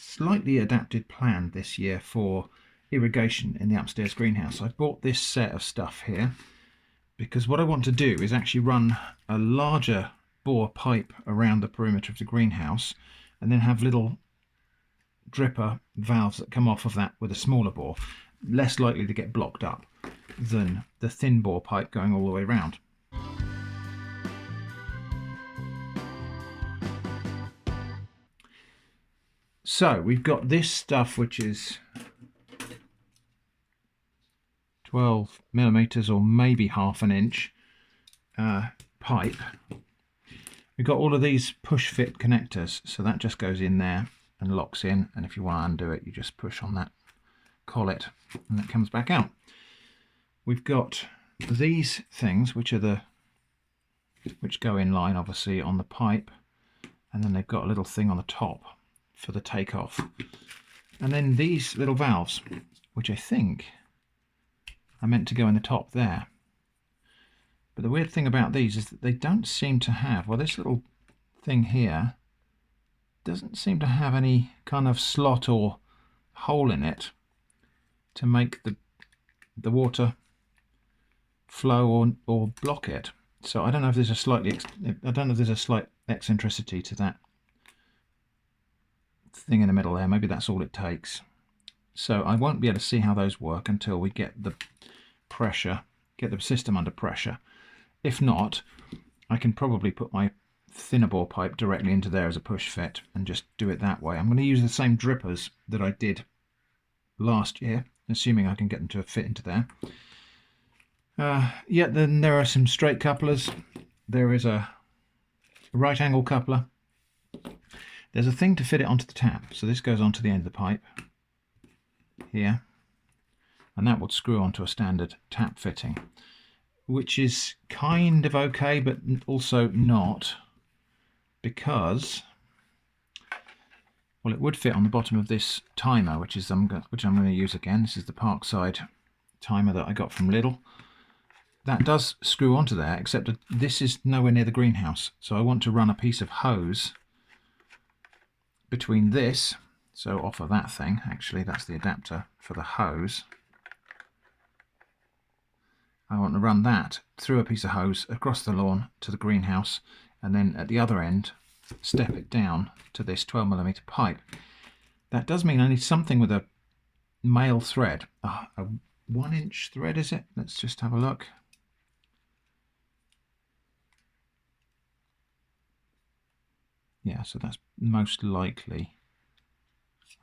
slightly adapted plan this year for irrigation in the upstairs greenhouse. I bought this set of stuff here because what I want to do is actually run a larger bore pipe around the perimeter of the greenhouse and then have little dripper valves that come off of that with a smaller bore, less likely to get blocked up than the thin bore pipe going all the way around. So we've got this stuff which is 12 millimeters or maybe half an inch pipe. We've got all of these push fit connectors, so that just goes in there and locks in, and if you want to undo it you just push on that collet and it comes back out. We've got these things which go in line obviously on the pipe, and then they've got a little thing on the top for the takeoff, and then these little valves which I think are meant to go in the top there. But the weird thing about these is that they don't seem to have, well, this little thing here doesn't seem to have any kind of slot or hole in it to make the water flow or block it. So I don't know if there's a slight eccentricity to that thing in the middle there. Maybe that's all it takes. So I won't be able to see how those work until we get the pressure, get the system under pressure. If not, I can probably put my thinner bore pipe directly into there as a push fit and just do it that way. I'm going to use the same drippers that I did last year, assuming I can get them to fit into there. Yeah, then there are some straight couplers. There is a right angle coupler. There's a thing to fit it onto the tap, so this goes onto the end of the pipe here, and that would screw onto a standard tap fitting, which is kind of okay but also not, because, well, it would fit on the bottom of this timer, which I'm going to use again. This is the Parkside timer that I got from Lidl. That does screw onto there, except that this is nowhere near the greenhouse, so I want to run a piece of hose between this, so off of that thing, actually that's the adapter for the hose. I want to run that through a piece of hose across the lawn to the greenhouse, and then at the other end step it down to this 12mm pipe. That does mean I need something with a male thread. A 1-inch thread, is it? Let's just have a look. Yeah, so that's most likely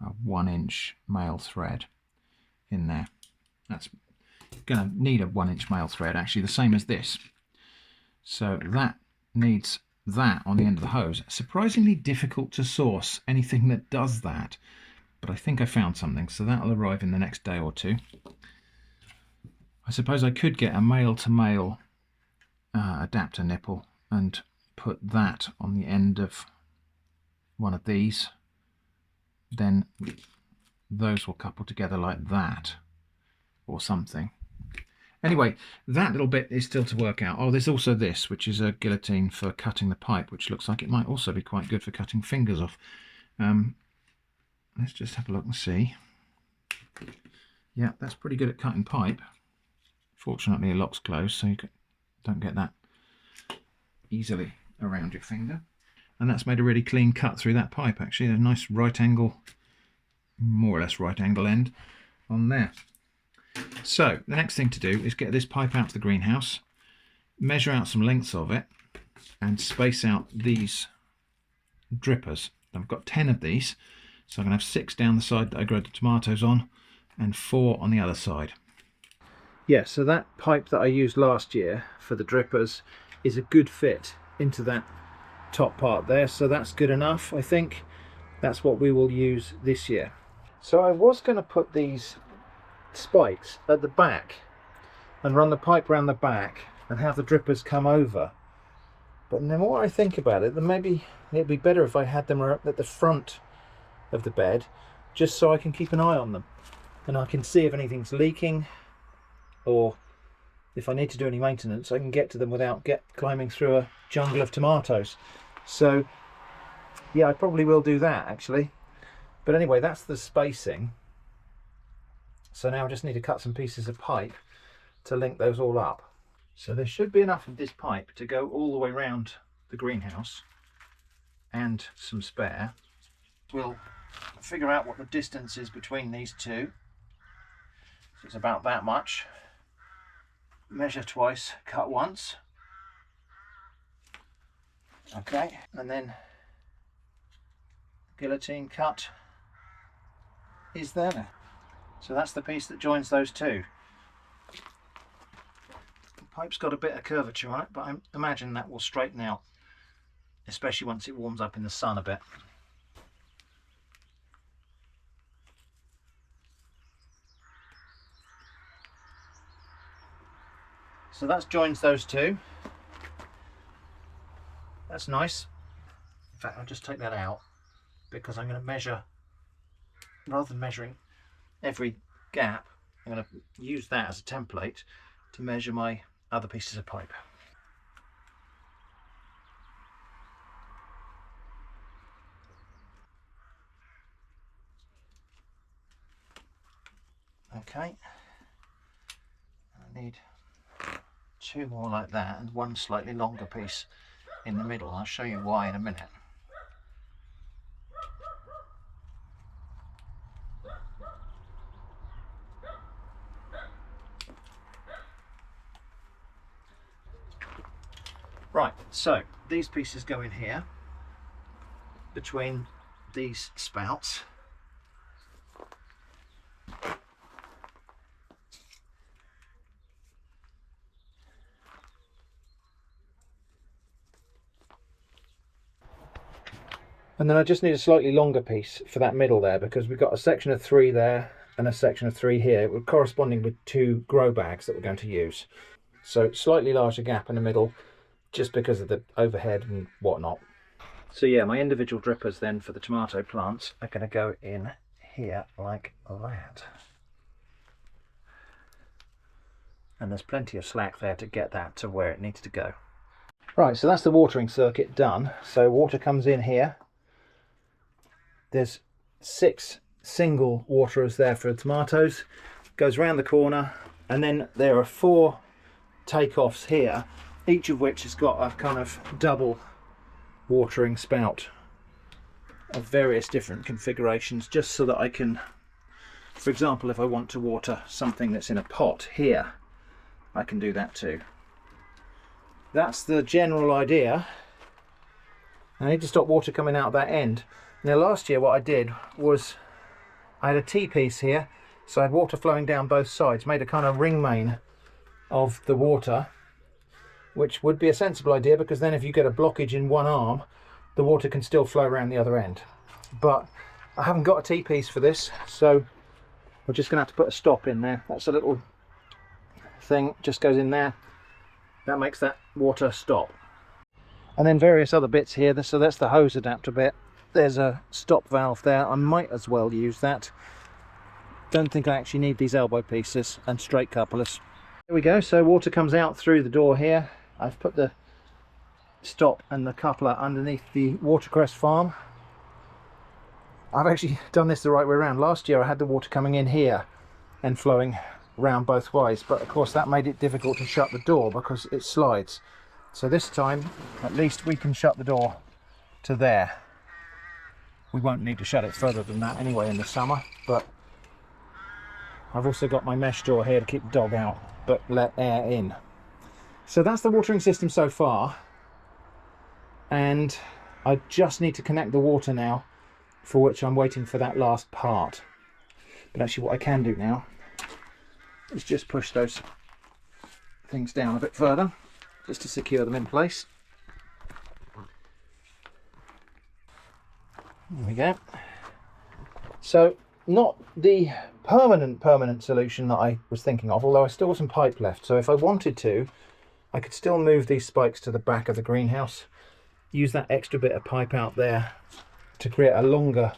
a 1-inch male thread in there. That's going to need a 1-inch male thread, actually the same as this. So that needs that on the end of the hose. Surprisingly difficult to source anything that does that, but I think I found something, so that'll arrive in the next day or two. I suppose I could get a male to male adapter nipple and put that on the end of one of these, then those will couple together like that or something. Anyway, that little bit is still to work out. Oh, there's also this, which is a guillotine for cutting the pipe, which looks like it might also be quite good for cutting fingers off. Let's just have a look and see. Yeah, that's pretty good at cutting pipe. Fortunately, it locks closed, so you don't get that easily around your finger. And that's made a really clean cut through that pipe, actually. A nice right angle, more or less right angle end on there. So the next thing to do is get this pipe out to the greenhouse, measure out some lengths of it, and space out these drippers. I've got 10 of these, so I'm going to have 6 down the side that I grow the tomatoes on, and 4 on the other side. Yeah, so that pipe that I used last year for the drippers is a good fit into that top part there, so that's good enough. I think that's what we will use this year. So I was going to put these spikes at the back and run the pipe around the back and have the drippers come over, but the more I think about it, then maybe it'd be better if I had them at the front of the bed, just so I can keep an eye on them and I can see if anything's leaking, or if I need to do any maintenance I can get to them without climbing through a jungle of tomatoes. So yeah, I probably will do that actually. But anyway, that's the spacing. So now I just need to cut some pieces of pipe to link those all up. So there should be enough of this pipe to go all the way around the greenhouse and some spare. We'll figure out what the distance is between these two. So it's about that much. Measure twice, cut once. Okay, and then guillotine cut is there. So that's the piece that joins those two. The pipe's got a bit of curvature on it, but I imagine that will straighten out, especially once it warms up in the sun a bit. So that joins those two. That's nice. In fact, I'll just take that out because I'm going to measure, rather than measuring every gap, I'm going to use that as a template to measure my other pieces of pipe. Okay, I need two more like that and one slightly longer piece in the middle. I'll show you why in a minute. Right, so these pieces go in here between these spouts. And then I just need a slightly longer piece for that middle there, because we've got a section of 3 there and a section of 3 here, corresponding with 2 grow bags that we're going to use. So slightly larger gap in the middle, just because of the overhead and whatnot. So yeah, my individual drippers then for the tomato plants are going to go in here like that. And there's plenty of slack there to get that to where it needs to go. Right, so that's the watering circuit done. So water comes in here. There's 6 single waterers there for the tomatoes. Goes round the corner, and then there are 4 takeoffs here, each of which has got a kind of double watering spout of various different configurations, just so that I can, for example, if I want to water something that's in a pot here, I can do that too. That's the general idea. I need to stop water coming out that end. Now last year what I did was I had a T-piece here, so I had water flowing down both sides, made a kind of ring main of the water, which would be a sensible idea, because then if you get a blockage in one arm, the water can still flow around the other end. But I haven't got a T-piece for this, so we're just going to have to put a stop in there. That's a little thing, just goes in there. That makes that water stop. And then various other bits here, so that's the hose adapter bit. There's a stop valve there, I might as well use that. Don't think I actually need these elbow pieces, and straight couplers. There we go, so water comes out through the door here. I've put the stop and the coupler underneath the watercress farm. I've actually done this the right way around. Last year I had the water coming in here and flowing round both ways, but of course that made it difficult to shut the door because it slides. So this time at least we can shut the door to there. We won't need to shut it further than that anyway in the summer, but I've also got my mesh door here to keep the dog out but let air in. So that's the watering system so far, and I just need to connect the water now, for which I'm waiting for that last part. But actually what I can do now is just push those things down a bit further just to secure them in place. There we go. So not the permanent solution that I was thinking of, although I still got some pipe left. So if I wanted to, I could still move these spikes to the back of the greenhouse, use that extra bit of pipe out there to create a longer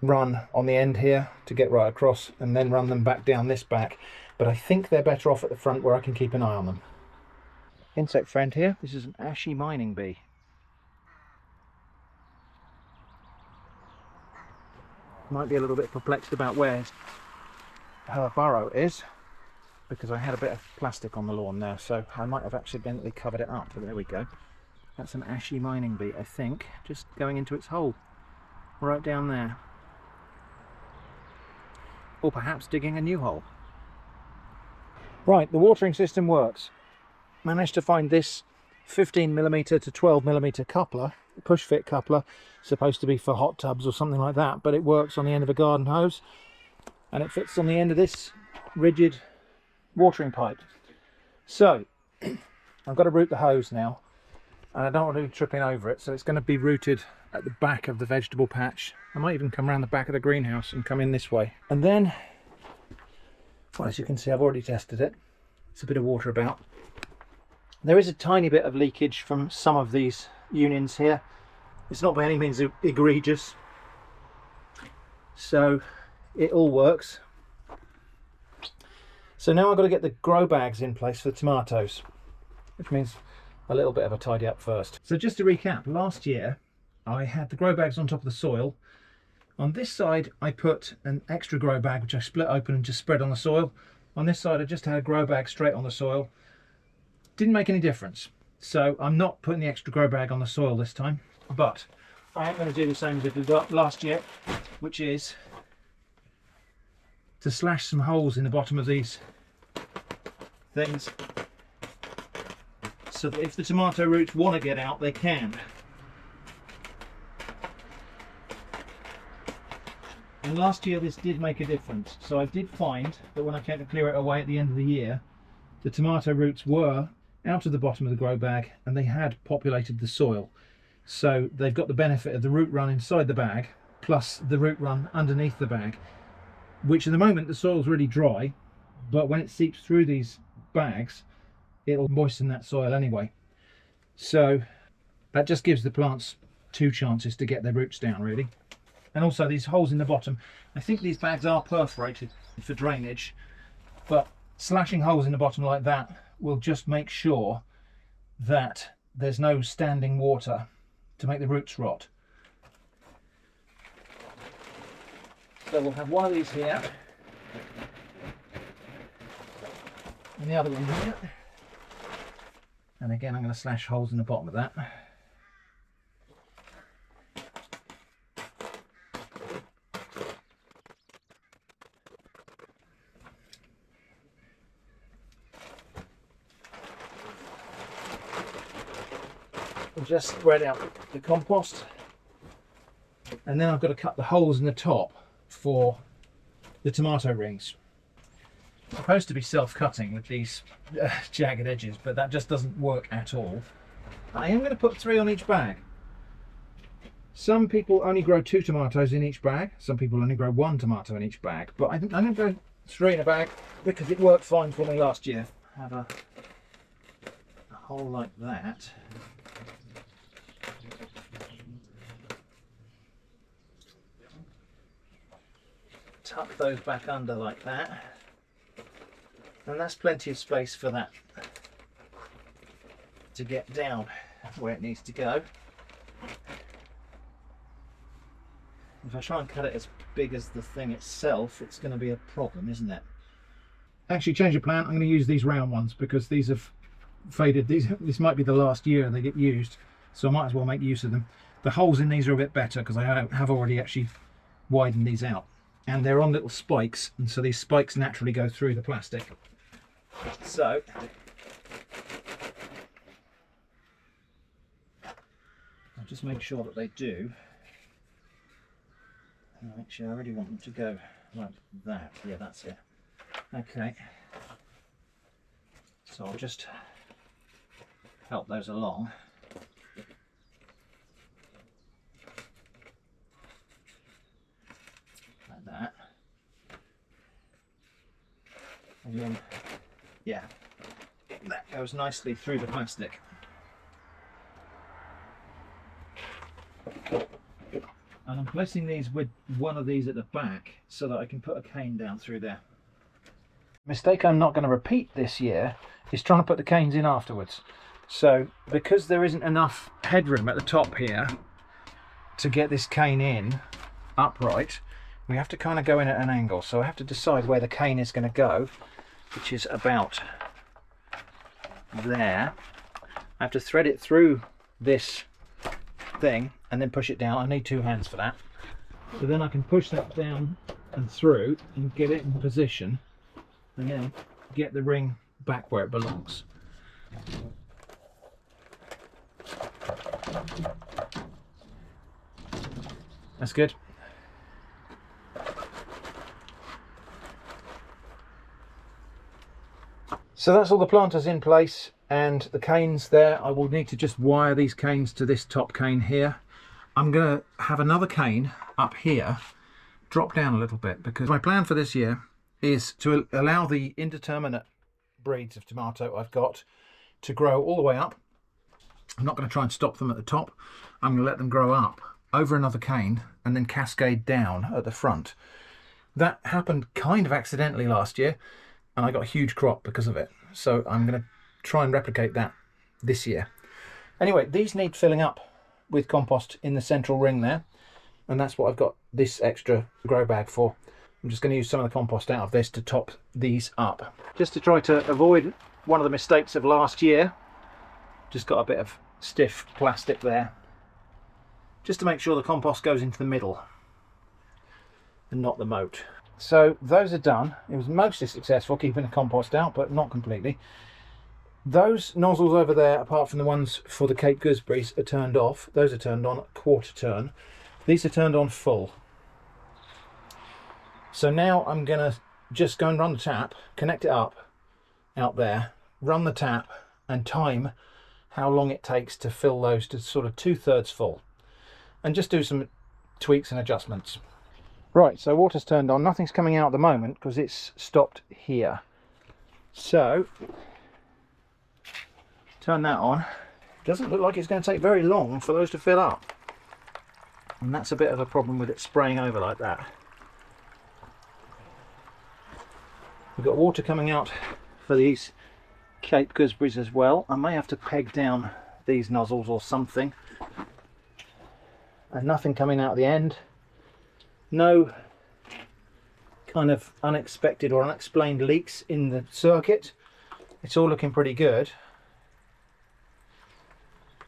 run on the end here to get right across, and then run them back down this back. But I think they're better off at the front where I can keep an eye on them. Insect friend here, this is an ashy mining bee. might be a little bit perplexed about where her burrow is, because I had a bit of plastic on the lawn there, so I might have accidentally covered it up. But there we go. That's an ashy mining beet, I think, just going into its hole right down there. Or perhaps digging a new hole. Right, the watering system works. Managed to find this 15mm to 12mm coupler, push fit coupler, supposed to be for hot tubs or something like that, but it works on the end of a garden hose, and it fits on the end of this rigid watering pipe. So I've got to route the hose now, and I don't want to be tripping over it, so it's going to be routed at the back of the vegetable patch. I might even come around the back of the greenhouse and come in this way. And then, well, as you can see, I've already tested it. It's a bit of water about. There is a tiny bit of leakage from some of these unions here. It's not by any means egregious, so it all works. So now I've got to get the grow bags in place for the tomatoes, which means a little bit of a tidy up first. So just to recap, last year I had the grow bags on top of the soil. On this side I put an extra grow bag which I split open and just spread on the soil. On this side I just had a grow bag straight on the soil. Didn't make any difference. So I'm not putting the extra grow bag on the soil this time, but I am going to do the same as I did last year, which is to slash some holes in the bottom of these things, so that if the tomato roots want to get out, they can. And last year this did make a difference. So I did find that when I came to clear it away at the end of the year, the tomato roots were out of the bottom of the grow bag and they had populated the soil. So they've got the benefit of the root run inside the bag plus the root run underneath the bag, which at the moment the soil's really dry, but when it seeps through these bags it'll moisten that soil anyway. So that just gives the plants two chances to get their roots down, really. And also these holes in the bottom, I think these bags are perforated for drainage, but slashing holes in the bottom like that will just make sure that there's no standing water to make the roots rot. So we'll have one of these here and the other one here, and again I'm going to slash holes in the bottom of that. We'll just spread out the compost, and then I've got to cut the holes in the top for the tomato rings. It's supposed to be self-cutting with these jagged edges, but that just doesn't work at all. I am going to put 3 on each bag. Some people only grow 2 tomatoes in each bag, some people only grow 1 tomato in each bag, but I think I'm going to go 3 in a bag because it worked fine for me last year. Have a hole like that. Tuck those back under like that, and that's plenty of space for that to get down where it needs to go. If I try and cut it as big as the thing itself, it's going to be a problem, isn't it? Actually, change of plan. I'm going to use these round ones because these have faded. This might be the last year they get used, so I might as well make use of them. The holes in these are a bit better because I have already actually widened these out. And they're on little spikes, and so these spikes naturally go through the plastic. So I'll just make sure that they do. Actually, I really want them to go like that. Yeah, that's it. Okay. So I'll just help those along. That, and then yeah, that goes nicely through the plastic. And I'm placing these with one of these at the back so that I can put a cane down through there. Mistake I'm not going to repeat this year is trying to put the canes in afterwards. So because there isn't enough headroom at the top here to get this cane in upright, we have to kind of go in at an angle, so I have to decide where the cane is going to go, which is about there. I have to thread it through this thing and then push it down. I need 2 hands for that. So then I can push that down and through and get it in position and then get the ring back where it belongs. That's good. So that's all the planters in place and the canes there. I will need to just wire these canes to this top cane here. I'm going to have another cane up here drop down a little bit, because my plan for this year is to allow the indeterminate breeds of tomato I've got to grow all the way up. I'm not going to try and stop them at the top. I'm going to let them grow up over another cane and then cascade down at the front. That happened kind of accidentally last year and I got a huge crop because of it. So I'm going to try and replicate that this year. Anyway, these need filling up with compost in the central ring there, and that's what I've got this extra grow bag for. I'm just going to use some of the compost out of this to top these up. Just to try to avoid one of the mistakes of last year, just got a bit of stiff plastic there, just to make sure the compost goes into the middle and not the moat. So those are done. It was mostly successful keeping the compost out, but not completely. Those nozzles over there, apart from the ones for the Cape gooseberries, are turned off. Those are turned on at quarter turn. These are turned on full. So now I'm going to just go and run the tap, connect it up out there, run the tap and time how long it takes to fill those to sort of 2/3 full, and just do some tweaks and adjustments. Right, so water's turned on. Nothing's coming out at the moment because it's stopped here. So turn that on. Doesn't look like it's going to take very long for those to fill up, and that's a bit of a problem with it spraying over like that. We've got water coming out for these Cape gooseberries as well. I may have to peg down these nozzles or something. And nothing coming out at the end. No kind of unexpected or unexplained leaks in the circuit. It's all looking pretty good.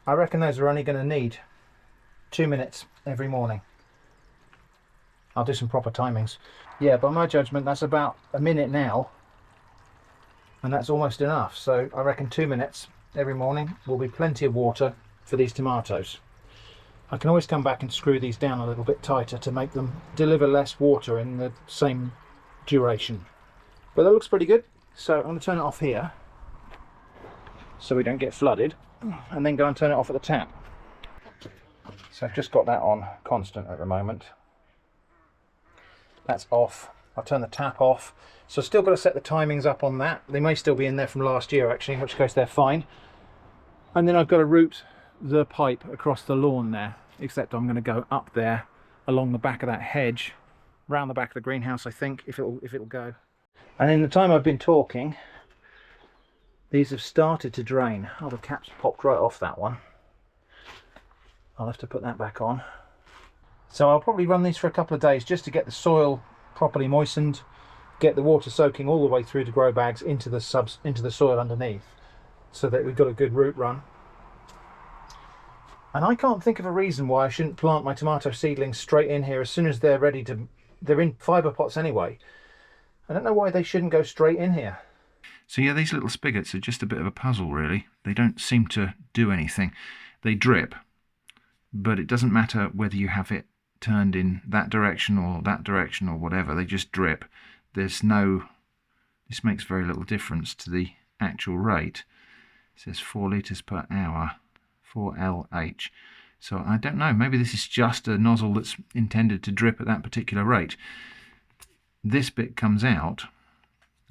I reckon those are only going to need 2 minutes every morning. I'll do some proper timings. Yeah, by my judgment, that's about a minute now, and that's almost enough. So I reckon 2 minutes every morning will be plenty of water for these tomatoes. I can always come back and screw these down a little bit tighter to make them deliver less water in the same duration. But that looks pretty good. So I'm going to turn it off here so we don't get flooded, and then go and turn it off at the tap. So I've just got that on constant at the moment. That's off. I'll turn the tap off. So I've still got to set the timings up on that. They may still be in there from last year actually, in which case they're fine. And then I've got to route the pipe across the lawn there, except I'm going to go up there along the back of that hedge, round the back of the greenhouse, I think, if it'll go. And in the time I've been talking, these have started to drain. Oh, the cap's popped right off that one. I'll have to put that back on. So I'll probably run these for a couple of days just to get the soil properly moistened, get the water soaking all the way through the grow bags into the soil underneath, so that we've got a good root run. And I can't think of a reason why I shouldn't plant my tomato seedlings straight in here as soon as they're ready to. They're in fibre pots anyway. I don't know why they shouldn't go straight in here. So yeah, these little spigots are just a bit of a puzzle really. They don't seem to do anything. They drip, but it doesn't matter whether you have it turned in that direction or whatever, they just drip. This makes very little difference to the actual rate. It says 4 litres per hour, 4 LH. So I don't know, maybe this is just a nozzle that's intended to drip at that particular rate. This bit comes out,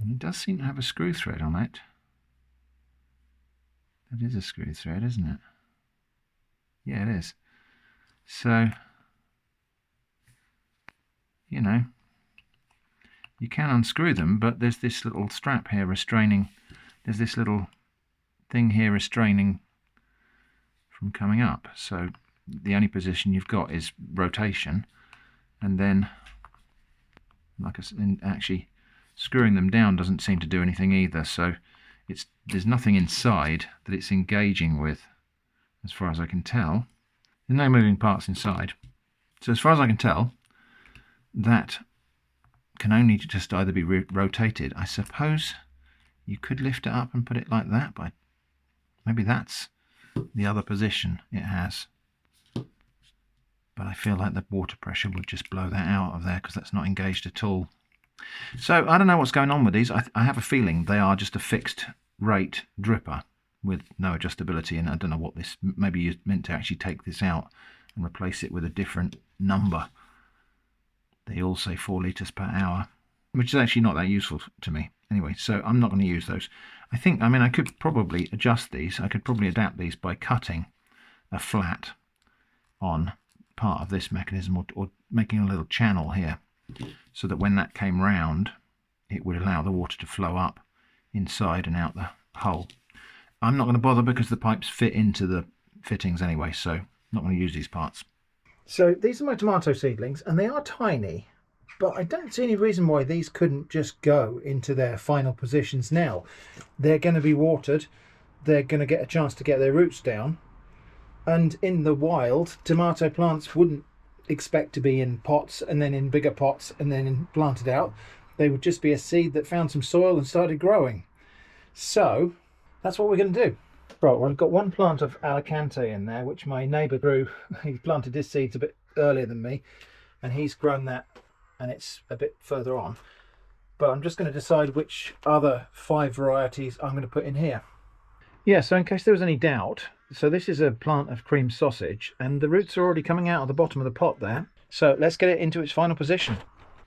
and it does seem to have a screw thread on it. That is a screw thread, isn't it? Yeah, it is. So, you know, you can unscrew them, but there's this little strap here restraining, there's this little thing here restraining from coming up. So the only position you've got is rotation, and then like and actually screwing them down doesn't seem to do anything either. So there's nothing inside that it's engaging with, as far as I can tell. There's no moving parts inside. So as far as I can tell, that can only just either be rotated. I suppose you could lift it up and put it like that, but maybe that's the other position it has. But I feel like the water pressure would just blow that out of there because that's not engaged at all. So I don't know what's going on with these. I have a feeling they are just a fixed rate dripper with no adjustability, and I don't know what this, maybe you're meant to actually take this out and replace it with a different number. They all say 4 litres per hour, which is actually not that useful to me. Anyway, so I'm not going to use those. I mean, I could probably adjust these. I could probably adapt these by cutting a flat on part of this mechanism, or making a little channel here, so that when that came round, it would allow the water to flow up inside and out the hole. I'm not going to bother because the pipes fit into the fittings anyway, so I'm not going to use these parts. So these are my tomato seedlings, and they are tiny, but I don't see any reason why these couldn't just go into their final positions now. They're going to be watered, they're going to get a chance to get their roots down, and in the wild, tomato plants wouldn't expect to be in pots and then in bigger pots and then planted out. They would just be a seed that found some soil and started growing. So that's what we're going to do. Right, well, I've got one plant of Alicante in there, which my neighbour grew. He planted his seeds a bit earlier than me, and he's grown that, and it's a bit further on. But I'm just going to decide which other 5 varieties I'm going to put in here. Yeah, so in case there was any doubt, so this is a plant of cream sausage, and the roots are already coming out of the bottom of the pot there. So let's get it into its final position.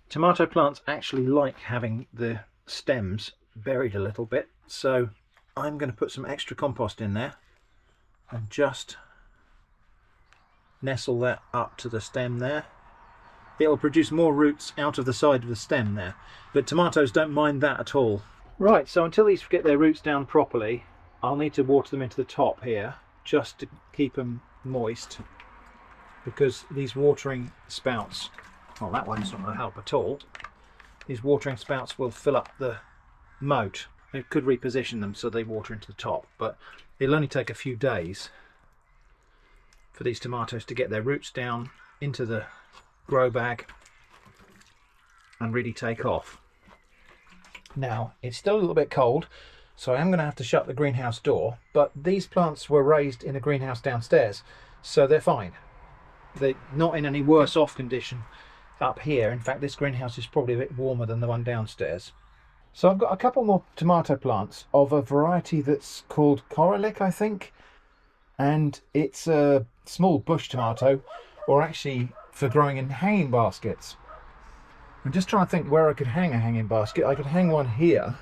Tomato plants actually like having the stems buried a little bit, so I'm going to put some extra compost in there and just nestle that up to the stem there. It'll produce more roots out of the side of the stem there, but tomatoes don't mind that at all. Right, so until these get their roots down properly, I'll need to water them into the top here just to keep them moist, because these watering spouts, well, that one's not going to help at all. These watering spouts will fill up the moat. It could reposition them so they water into the top, but it'll only take a few days for these tomatoes to get their roots down into the grow bag and really take off. Now, it's still a little bit cold, so I am going to have to shut the greenhouse door, but these plants were raised in a greenhouse downstairs, so they're fine. They're not in any worse off condition up here. In fact, this greenhouse is probably a bit warmer than the one downstairs. So I've got a couple more tomato plants of a variety that's called Koralik, I think, and it's a small bush tomato, or actually for growing in hanging baskets. I'm just trying to think where I could hang a hanging basket. I could hang one here,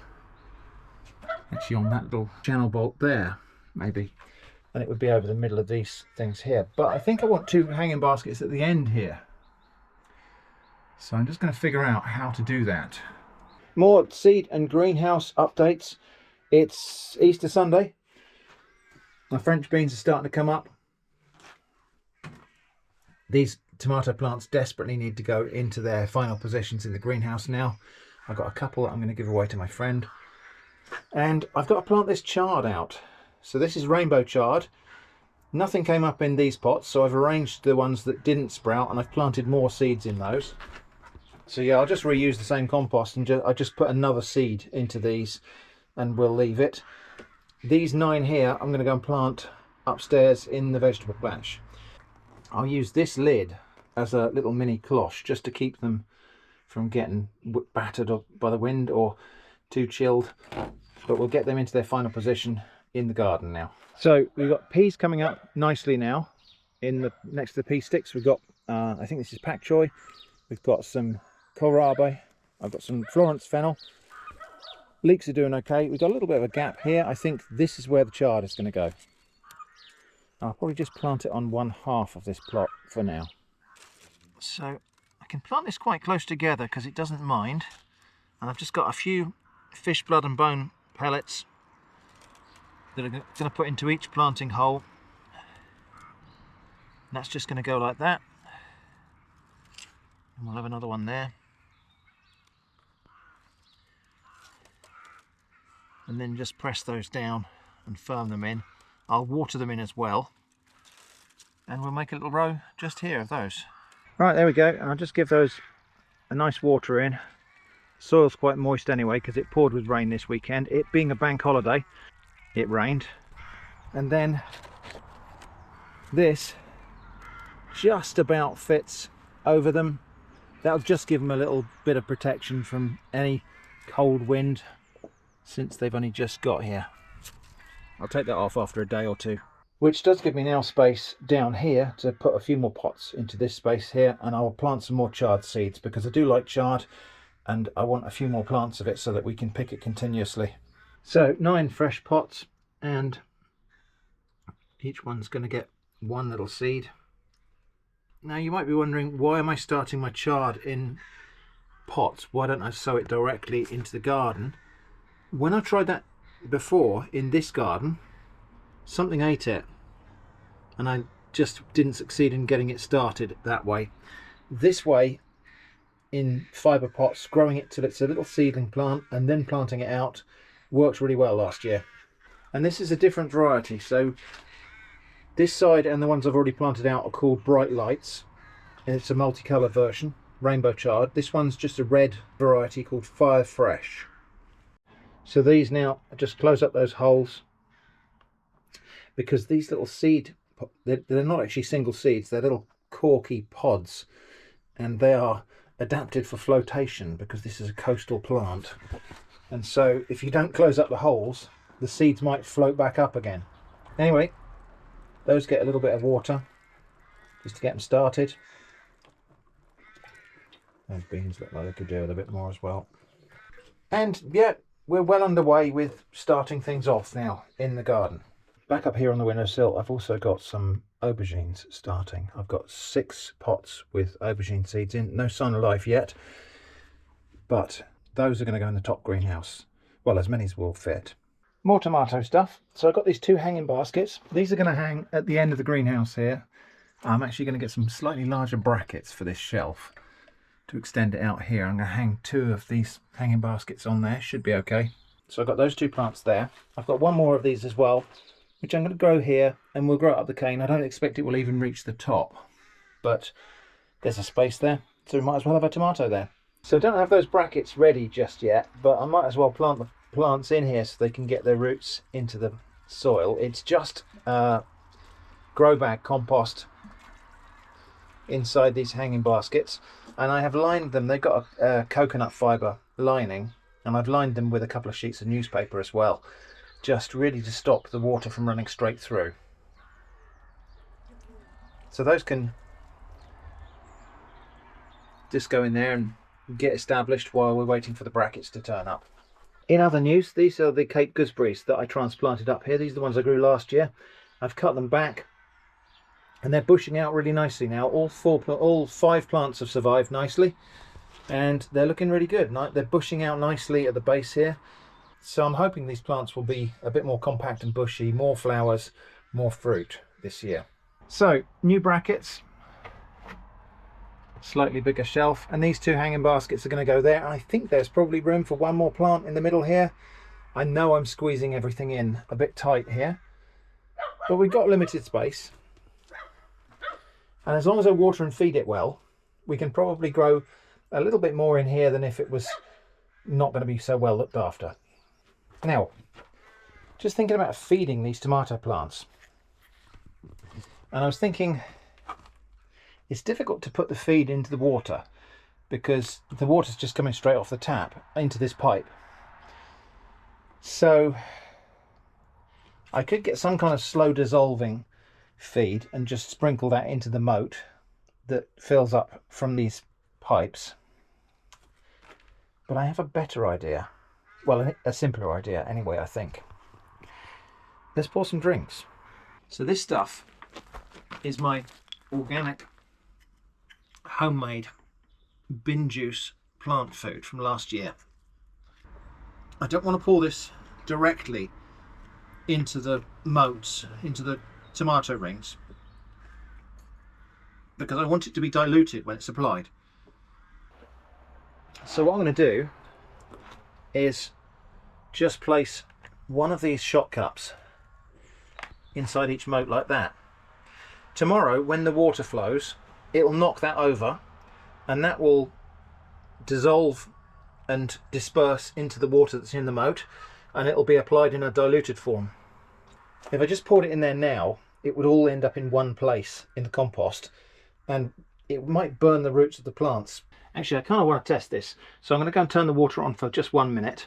actually on that little channel bolt there, maybe, and it would be over the middle of these things here. But I think I want 2 hanging baskets at the end here. So I'm just going to figure out how to do that. More seed and greenhouse updates. It's Easter Sunday. My French beans are starting to come up. These tomato plants desperately need to go into their final positions in the greenhouse now. I've got a couple that I'm going to give away to my friend. And I've got to plant this chard out. So this is rainbow chard. Nothing came up in these pots, so I've arranged the ones that didn't sprout and I've planted more seeds in those. So yeah, I'll just reuse the same compost, and I just put another seed into these and we'll leave it. These 9 here I'm going to go and plant upstairs in the vegetable patch. I'll use this lid as a little mini cloche just to keep them from getting battered up by the wind or too chilled, but we'll get them into their final position in the garden now. So we've got peas coming up nicely now in the next to the pea sticks. We've got I think this is pak choi, we've got some kohlrabi, I've got some Florence fennel. Leeks are doing okay. We've got a little bit of a gap here. I think this is where the chard is going to go. I'll probably just plant it on 1/2 of this plot for now. So I can plant this quite close together because it doesn't mind, and I've just got a few fish blood and bone pellets that I'm going to put into each planting hole, and that's just going to go like that, and we'll have another one there. and then just press those down and firm them in. I'll water them in as well, and we'll make a little row just here of those. Right, there we go, and I'll just give those a nice water in. Soil's quite moist anyway because it poured with rain this weekend. It being a bank holiday, it rained. And then this just about fits over them. That'll just give them a little bit of protection from any cold wind since they've only just got here. I'll take that off after a day or two. Which does give me now space down here to put a few more pots into this space here, and I'll plant some more chard seeds because I do like chard and I want a few more plants of it so that we can pick it continuously. So 9 fresh pots, and each one's going to get one little seed. Now you might be wondering, why am I starting my chard in pots? Why don't I sow it directly into the garden? When I tried that before in this garden, something ate it and I just didn't succeed in getting it started that way. This way, in fibre pots, growing it till it's a little seedling plant and then planting it out, worked really well last year. And this is a different variety, so this side and the ones I've already planted out are called Bright Lights, and it's a multicolour version, rainbow chard. This one's just a red variety called Fire Fresh. So these now, just close up those holes, because these little seed, they're not actually single seeds, they're little corky pods, and they are adapted for flotation because this is a coastal plant. And so if you don't close up the holes, the seeds might float back up again. Anyway, those get a little bit of water just to get them started. Those beans look like they could do with a bit more as well. And yeah, we're well underway with starting things off now in the garden. Back up here on the windowsill, I've also got some aubergines starting. I've got 6 pots with aubergine seeds in. No sign of life yet, but those are going to go in the top greenhouse. Well, as many as will fit. More tomato stuff. So I've got these 2 hanging baskets. These are going to hang at the end of the greenhouse here. I'm actually going to get some slightly larger brackets for this shelf to extend it out here. I'm going to hang 2 of these hanging baskets on there. Should be okay. So I've got those 2 plants there. I've got one more of these as well, which I'm going to grow here, and we'll grow it up the cane. I don't expect it will even reach the top, but there's a space there, so we might as well have a tomato there. So I don't have those brackets ready just yet, but I might as well plant the plants in here so they can get their roots into the soil. It's just grow bag compost inside these hanging baskets, and I have lined them. They've got a coconut fibre lining, and I've lined them with a couple of sheets of newspaper as well, just really to stop the water from running straight through. So those can just go in there and get established while we're waiting for the brackets to turn up. In other news, these are the Cape gooseberries that I transplanted up here. These are the ones I grew last year. I've cut them back and they're bushing out really nicely now. All 5 plants have survived nicely and they're looking really good. They're bushing out nicely at the base here. So I'm hoping these plants will be a bit more compact and bushy, more flowers, more fruit this year. So, new brackets, slightly bigger shelf, and these 2 hanging baskets are going to go there. And I think there's probably room for one more plant in the middle here. I know I'm squeezing everything in a bit tight here, but we've got limited space. And as long as I water and feed it well, we can probably grow a little bit more in here than if it was not going to be so well looked after. Now, just thinking about feeding these tomato plants, and I was thinking it's difficult to put the feed into the water because the water's just coming straight off the tap into this pipe. So I could get some kind of slow dissolving feed and just sprinkle that into the moat that fills up from these pipes. But I have a better idea. Well, a simpler idea anyway, I think. Let's pour some drinks. So this stuff is my organic, homemade bin juice plant food from last year. I don't want to pour this directly into the moats, into the tomato rings, because I want it to be diluted when it's applied. So what I'm going to do is just place one of these shot cups inside each moat like that. Tomorrow, when the water flows, it will knock that over, and that will dissolve and disperse into the water that's in the moat, and it will be applied in a diluted form. If I just poured it in there now, it would all end up in one place in the compost, and it might burn the roots of the plants. Actually, I kind of want to test this, so I'm going to go and turn the water on for just 1 minute.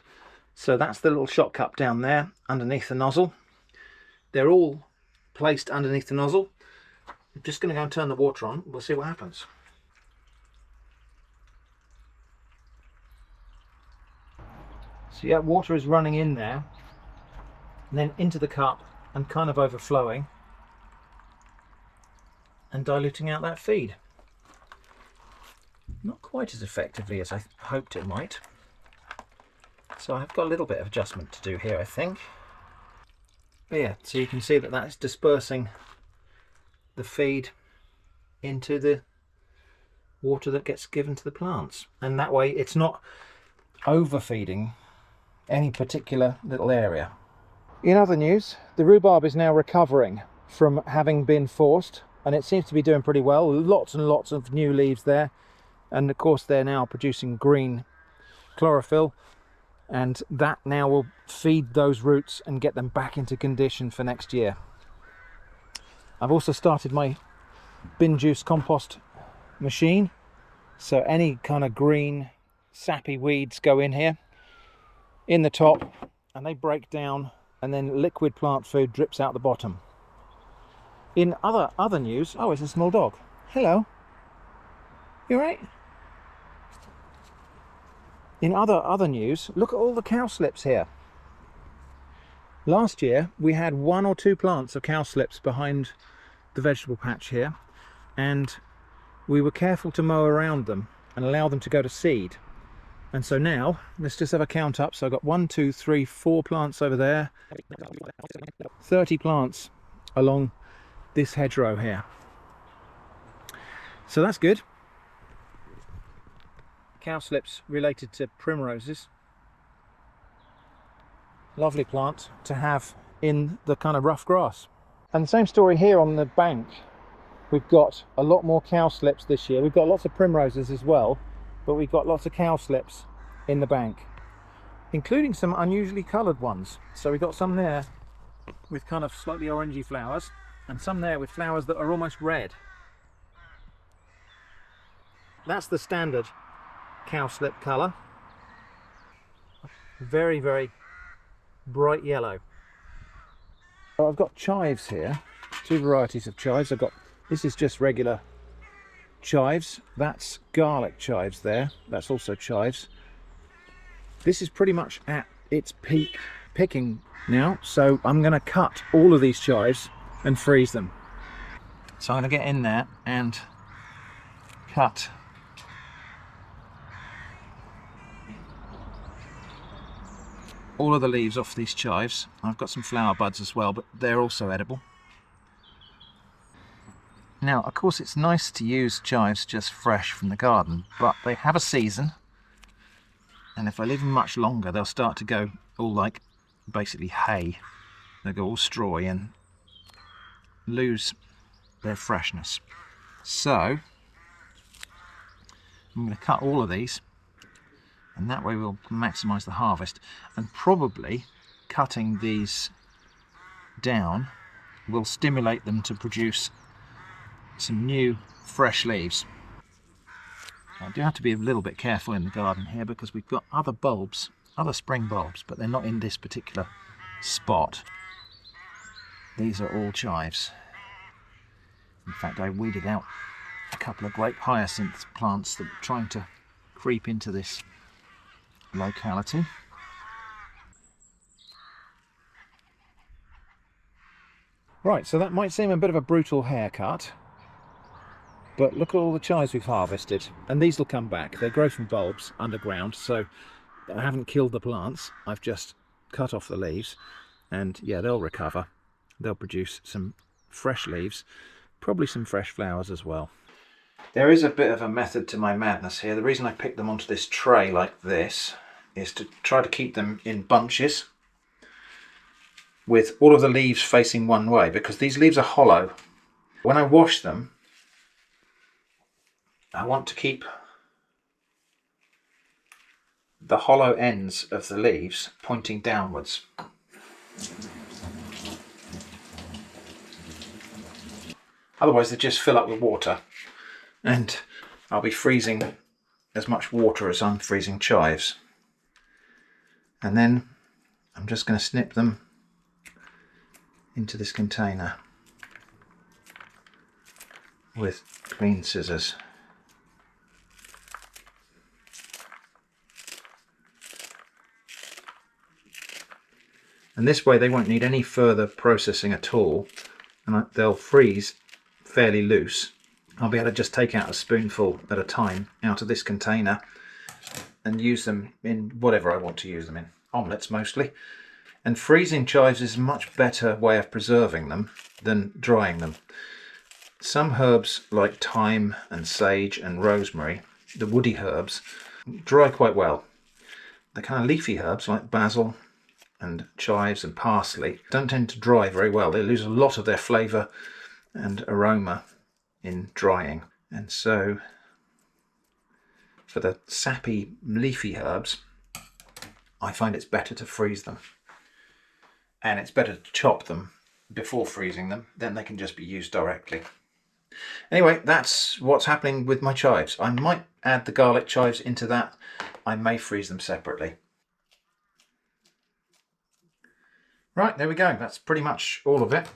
So that's the little shot cup down there underneath the nozzle. They're all placed underneath the nozzle. I'm just going to go and turn the water on. We'll see what happens. So yeah, water is running in there and then into the cup and kind of overflowing and diluting out that feed. Not quite as effectively as I hoped it might. So I've got a little bit of adjustment to do here, I think. But yeah, so you can see that that's dispersing the feed into the water that gets given to the plants. And that way it's not overfeeding any particular little area. In other news, the rhubarb is now recovering from having been forced, and it seems to be doing pretty well. Lots and lots of new leaves there. And of course they're now producing green chlorophyll, and that now will feed those roots and get them back into condition for next year. I've also started my bin juice compost machine, so any kind of green sappy weeds go in here in the top and they break down, and then liquid plant food drips out the bottom. In other news, oh, it's a small dog. Hello, you all right? In other news, look at all the cowslips here. Last year we had 1 or 2 plants of cowslips behind the vegetable patch here, and we were careful to mow around them and allow them to go to seed. And so now, let's just have a count up. So I've got 1, 2, 3, 4 plants over there, 30 plants along this hedgerow here. So that's good. Cowslips related to primroses. Lovely plant to have in the kind of rough grass. And the same story here on the bank. We've got a lot more cowslips this year. We've got lots of primroses as well, but we've got lots of cowslips in the bank, including some unusually coloured ones. So we've got some there with kind of slightly orangey flowers, and some there with flowers that are almost red. That's the standard cowslip colour. Very, very bright yellow. So I've got chives here, 2 varieties of chives. This is just regular chives. That's garlic chives there. That's also chives. This is pretty much at its peak picking now, so I'm going to cut all of these chives and freeze them. So I'm going to get in there and cut all of the leaves off these chives. I've got some flower buds as well, but they're also edible. Now, of course, it's nice to use chives just fresh from the garden, but they have a season, and if I leave them much longer, they'll start to go all like basically hay. They'll go all strawy and lose their freshness. So I'm going to cut all of these, and that way we'll maximise the harvest. And probably cutting these down will stimulate them to produce some new fresh leaves. I do have to be a little bit careful in the garden here because we've got other bulbs, other spring bulbs, but they're not in this particular spot. These are all chives. In fact, I weeded out a couple of grape hyacinth plants that were trying to creep into this locality. Right, so that might seem a bit of a brutal haircut, but look at all the chives we've harvested, and these will come back. They grow from bulbs underground, so I haven't killed the plants. I've just cut off the leaves, and yeah, they'll recover. They'll produce some fresh leaves, probably some fresh flowers as well. There is a bit of a method to my madness here. The reason I picked them onto this tray like this is to try to keep them in bunches. with all of the leaves facing one way, because these leaves are hollow. When I wash them, I want to keep the hollow ends of the leaves pointing downwards. Otherwise they just fill up with water, and I'll be freezing as much water as I'm freezing chives. And then I'm just going to snip them into this container with clean scissors. And this way they won't need any further processing at all, and they'll freeze fairly loose. I'll be able to just take out a spoonful at a time out of this container and use them in whatever I want to use them in. Omelettes mostly. And freezing chives is a much better way of preserving them than drying them. Some herbs like thyme and sage and rosemary, the woody herbs, dry quite well. The kind of leafy herbs like basil and chives and parsley don't tend to dry very well. They lose a lot of their flavour and aroma in drying. And so for the sappy leafy herbs, I find it's better to freeze them. And it's better to chop them before freezing them, then they can just be used directly. Anyway, that's what's happening with my chives. I might add the garlic chives into that. I may freeze them separately. Right, there we go. That's pretty much all of it.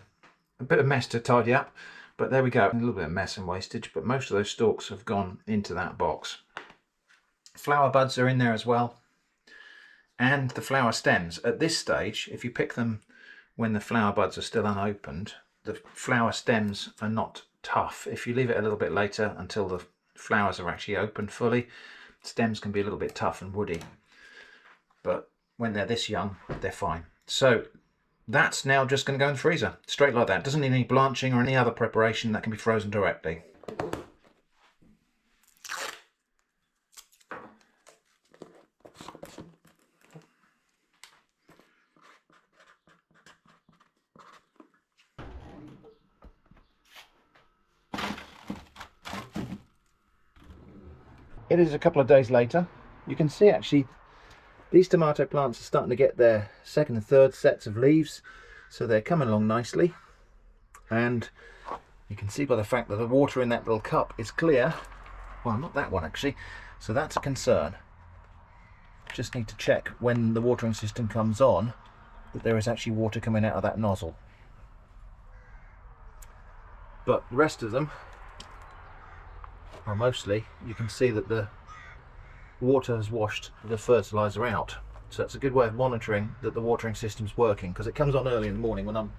A bit of mess to tidy up, but there we go. A little bit of mess and wastage, but most of those stalks have gone into that box. Flower buds are in there as well, and the flower stems. At this stage, if you pick them when the flower buds are still unopened, the flower stems are not tough. If you leave it a little bit later until the flowers are actually opened fully, stems can be a little bit tough and woody. But when they're this young, they're fine. So that's now just going to go in the freezer, straight like that. Doesn't need any blanching or any other preparation. That can be frozen directly. It is a couple of days later. You can see actually these tomato plants are starting to get their second and third sets of leaves, so they're coming along nicely. And you can see by the fact that the water in that little cup is clear. Well, not that one actually, so that's a concern. Just need to check when the watering system comes on that there is actually water coming out of that nozzle. But the rest of them, or mostly, you can see that the water has washed the fertilizer out. So that's a good way of monitoring that the watering system's working, because it comes on early in the morning when I'm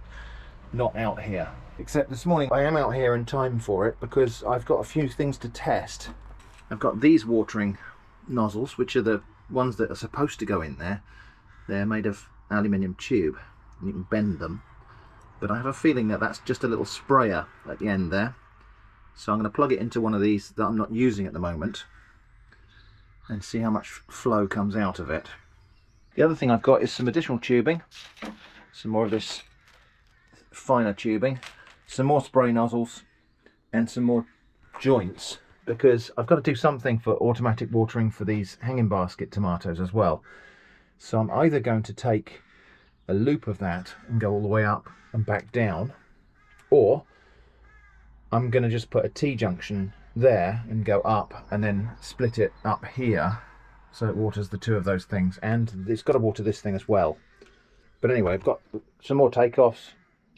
not out here. Except this morning I am out here in time for it, because I've got a few things to test. I've got these watering nozzles, which are the ones that are supposed to go in there. They're made of aluminium tube, and you can bend them. But I have a feeling that that's just a little sprayer at the end there. So I'm going to plug it into one of these that I'm not using at the moment and see how much flow comes out of it. The other thing I've got is some additional tubing, some more of this finer tubing, some more spray nozzles and some more joints, because I've got to do something for automatic watering for these hanging basket tomatoes as well. So I'm either going to take a loop of that and go all the way up and back down, or I'm going to just put a T-junction there and go up and then split it up here so it waters the two of those things, and it's got to water this thing as well. But anyway, I've got some more takeoffs.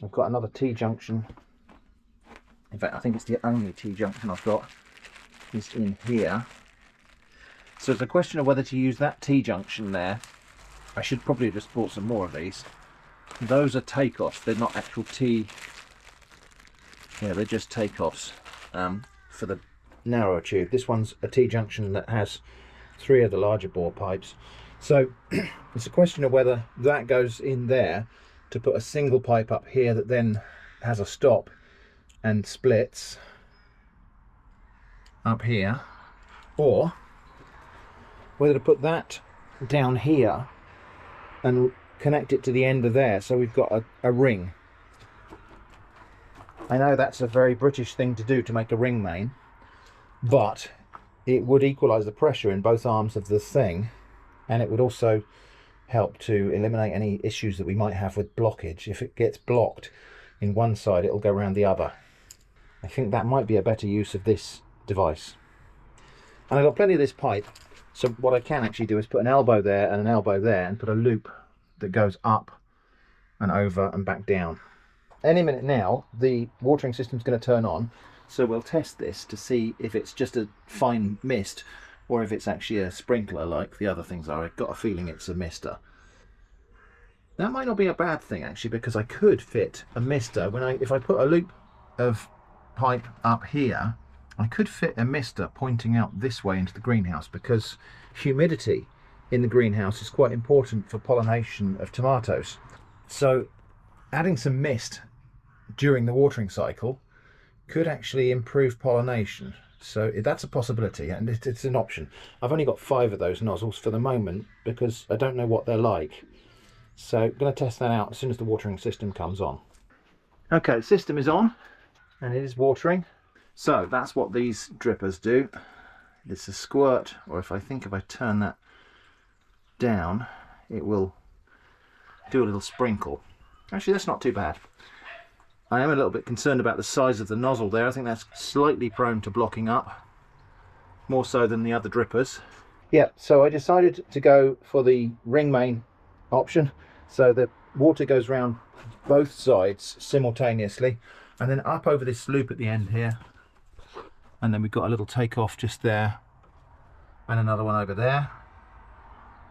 I've got another T-junction. In fact, I think it's the only T-junction I've got is in here. So it's a question of whether to use that T-junction there. I should probably have just bought some more of these. Those are takeoffs, they're not actual T. Yeah, they're just takeoffs for the narrower tube. This one's a T-junction that has 3 of the larger bore pipes. So it's a question of whether that goes in there to put a single pipe up here that then has a stop and splits up here, or whether to put that down here and connect it to the end of there, so we've got a ring. I know that's a very British thing to do, to make a ring main, but it would equalise the pressure in both arms of the thing, and it would also help to eliminate any issues that we might have with blockage. If it gets blocked in one side, it'll go around the other. I think that might be a better use of this device. And I've got plenty of this pipe, so what I can actually do is put an elbow there and an elbow there, and put a loop that goes up and over and back down. Any minute now, the watering system's going to turn on, so we'll test this to see if it's just a fine mist or if it's actually a sprinkler like the other things are. I've got a feeling it's a mister. That might not be a bad thing actually, because I could fit a mister if I put a loop of pipe up here, I could fit a mister pointing out this way into the greenhouse, because humidity in the greenhouse is quite important for pollination of tomatoes. So adding some mist during the watering cycle could actually improve pollination. So that's a possibility, and it's an option. I've only got 5 of those nozzles for the moment because I don't know what they're like. So I'm going to test that out as soon as the watering system comes on. Okay, the system is on and it is watering. So that's what these drippers do. It's a squirt, or if I turn that down, it will do a little sprinkle. Actually, that's not too bad. I am a little bit concerned about the size of the nozzle there. I think that's slightly prone to blocking up, more so than the other drippers. Yeah, so I decided to go for the ring main option. So the water goes round both sides simultaneously, and then up over this loop at the end here. And then we've got a little takeoff just there, and another one over there.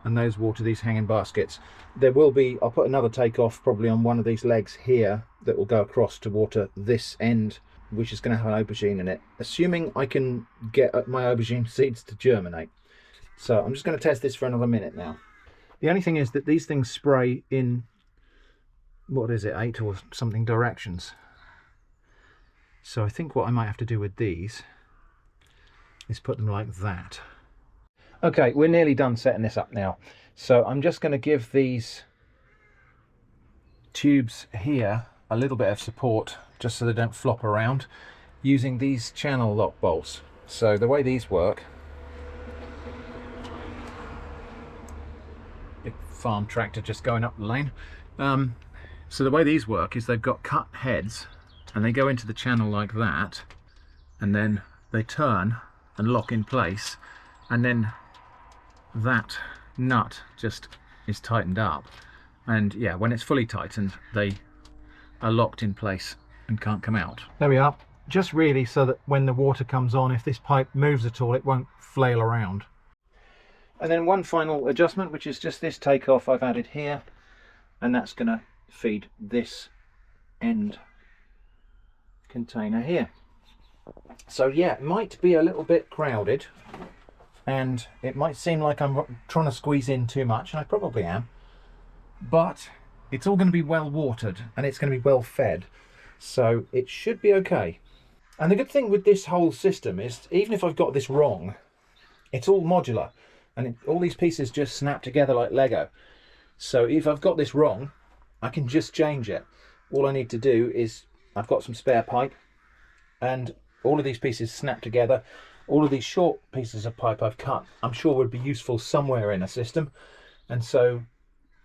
And those water these hanging baskets. There will be, I'll put another takeoff probably on one of these legs here that will go across to water this end, which is going to have an aubergine in it, assuming I can get my aubergine seeds to germinate. So I'm just going to test this for another minute now. The only thing is that these things spray in, what is it, 8 or something directions. So I think what I might have to do with these is put them like that. Okay, we're nearly done setting this up now. So I'm just going to give these tubes here a little bit of support, just so they don't flop around, using these channel lock bolts. So the way these work, big farm tractor just going up the lane. So the way these work is they've got cut heads, and they go into the channel like that, and then they turn and lock in place, and then that nut just is tightened up, and yeah, when it's fully tightened they are locked in place and can't come out. There we are, just really so that when the water comes on, if this pipe moves at all, it won't flail around. And then one final adjustment, which is just this takeoff I've added here, and that's going to feed this end container here. So yeah, it might be a little bit crowded, and it might seem like I'm trying to squeeze in too much, and I probably am, but it's all going to be well watered and it's going to be well fed, so it should be okay. And the good thing with this whole system is, even if I've got this wrong, it's all modular, and all these pieces just snap together like Lego. So if I've got this wrong, I can just change it. All I need to do is, I've got some spare pipe, and all of these pieces snap together. All of these short pieces of pipe I've cut, I'm sure would be useful somewhere in a system, and so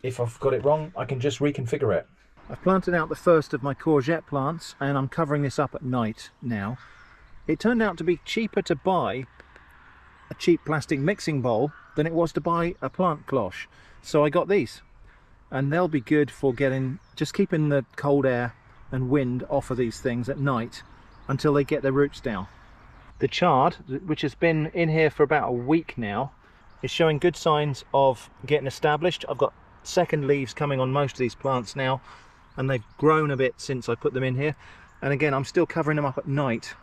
if I've got it wrong, I can just reconfigure it. I've planted out the first of my courgette plants, and I'm covering this up at night now. It turned out to be cheaper to buy a cheap plastic mixing bowl than it was to buy a plant cloche, so I got these, and they'll be good for just keeping the cold air and wind off of these things at night until they get their roots down. The chard, which has been in here for about a week now, is showing good signs of getting established. I've got second leaves coming on most of these plants now, and they've grown a bit since I put them in here. And again, I'm still covering them up at night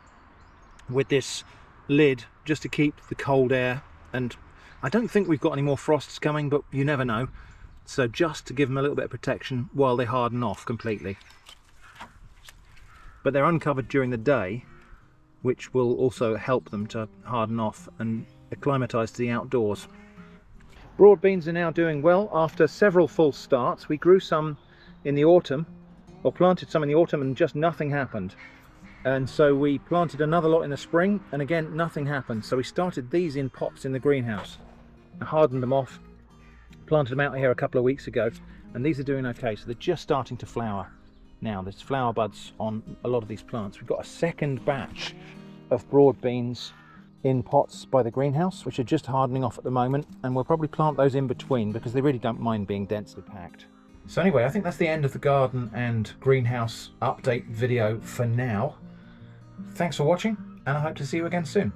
with this lid just to keep the cold air, and I don't think we've got any more frosts coming, but you never know. So just to give them a little bit of protection while they harden off completely. But they're uncovered during the day, which will also help them to harden off and acclimatise to the outdoors. Broad beans are now doing well after several false starts. We grew some in the autumn, or planted some in the autumn, and just nothing happened. And so we planted another lot in the spring, and again nothing happened. So we started these in pots in the greenhouse, hardened them off, planted them out here a couple of weeks ago, and these are doing okay. So they're just starting to flower now. There's flower buds on a lot of these plants. We've got a second batch of broad beans in pots by the greenhouse, which are just hardening off at the moment, and we'll probably plant those in between because they really don't mind being densely packed. So anyway, I think that's the end of the garden and greenhouse update video for now. Thanks for watching, and I hope to see you again soon.